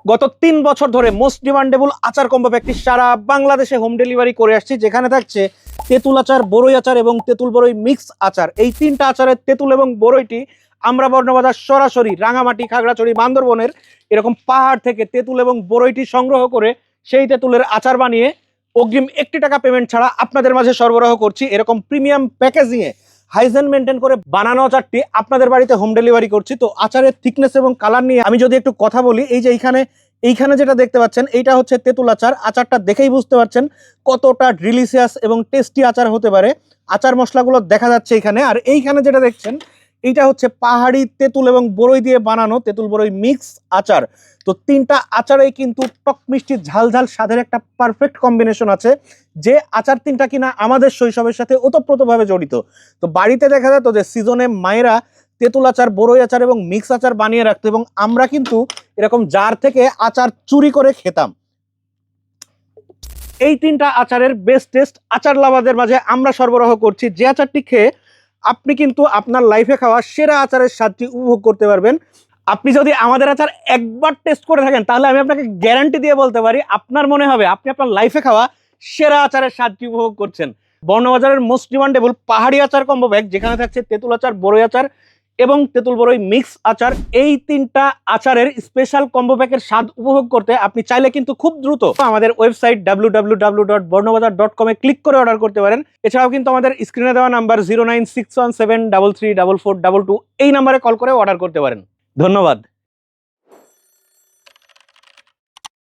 গত ৩ বছর ধরে মোস্ট ডিমান্ডেবল আচার কম্বো প্যাকটি সারা বাংলাদেশে হোম ডেলিভারি করে আসছি, যেখানে থাকছে তেঁতুল আচার, বড়ই আচার এবং তেঁতুল বড়ই মিক্স আচার। এই 3টা আচারের তেঁতুল এবং বড়ইটি আমরা বর্ণবাজার সরাসরি রাঙামাটি, খাগড়াছড়ি, বান্দরবনের এরকম পাহাড় থেকে তেঁতুল এবং বড়ইটি সংগ্রহ করে সেই তেঁতুলের আচার বানিয়ে অগ্রিম 1 টাকা পেমেন্ট ছাড়া আপনাদের মাঝে সরবরাহ করছি। এরকম প্রিমিয়াম প্যাকেজিংয়ে হাইজেন মেনটেন করে বানানো আচারটি আপনাদের বাড়িতে হোম ডেলিভারি করছি। তো আচারের থিকনেস এবং কালার নিয়ে আমি যদি একটু কথা বলি, এই যে এইখানে যেটা দেখতে পাচ্ছেন এইটা হচ্ছে তেঁতুল আচার। আচারটা দেখেই বুঝতে পারছেন কতটা ডিলিশিয়াস এবং টেস্টি আচার হতে পারে। আচার মশলাগুলো দেখা যাচ্ছে এইখানে। আর এইখানে যেটা দেখছেন এইটা হচ্ছে পাহাড়ি তেঁতুল এবং বড়ই দিয়ে বানানো তেঁতুল বড়ই মিক্স আচার। তো 3টা আচারেই কিন্তু টক মিষ্টি ঝাল ঝাল স্বাদের একটা পারফেক্ট কম্বিনেশন আছে, যে আচার 3টা কিনা আমাদের শৈশবের সাথে ওতপ্রোতভাবে জড়িত। তো বাড়িতে দেখা যেত যে সিজনে মায়েরা তেঁতুল আচার, বড়ই আচার এবং মিক্স আচার বানিয়ে রাখতো, এবং আমরা কিন্তু এরকম জার থেকে আচার চুরি করে খেতাম। এই 3টা আচারের বেস্ট টেস্ট আচার লাভারদের মাঝে আমরা সরবরাহ করছি, যে আচারটি খেয়ে আপনি কিন্তু আপনার লাইফে খাওয়া সেরা আচারের স্বাদটি উপভোগ করতে পারবেন। আপনি যদি আমাদের আচার একবার টেস্ট করে থাকেন, তাহলে আমি আপনাকে গ্যারান্টি দিয়ে বলতে পারি আপনার মনে হবে আপনি আপনার লাইফে খাওয়া সেরা আচারের স্বাদটি উপভোগ করছেন। বর্ণবাজারের মোস্ট ডিমান্ডেবল পাহাড়ি আচার কম্বো ব্যাগ, যেখানে থাকছে তেঁতুল আচার, বড়ই আচার এবং তেঁতুল বড়ই মিক্স আচার। এই 3টা আচারের স্পেশাল কম্বো প্যাকের স্বাদ উপভোগ করতে আপনি চাইলে কিন্তু খুব দ্রুত আমাদের ওয়েবসাইট www.bornobazar.com এ ক্লিক করে অর্ডার করতে পারেন। এছাড়াও কিন্তু আমাদের স্ক্রিনে দেওয়া নাম্বার 09617334422 এই নাম্বারে কল করে অর্ডার করতে পারেন। ধন্যবাদ।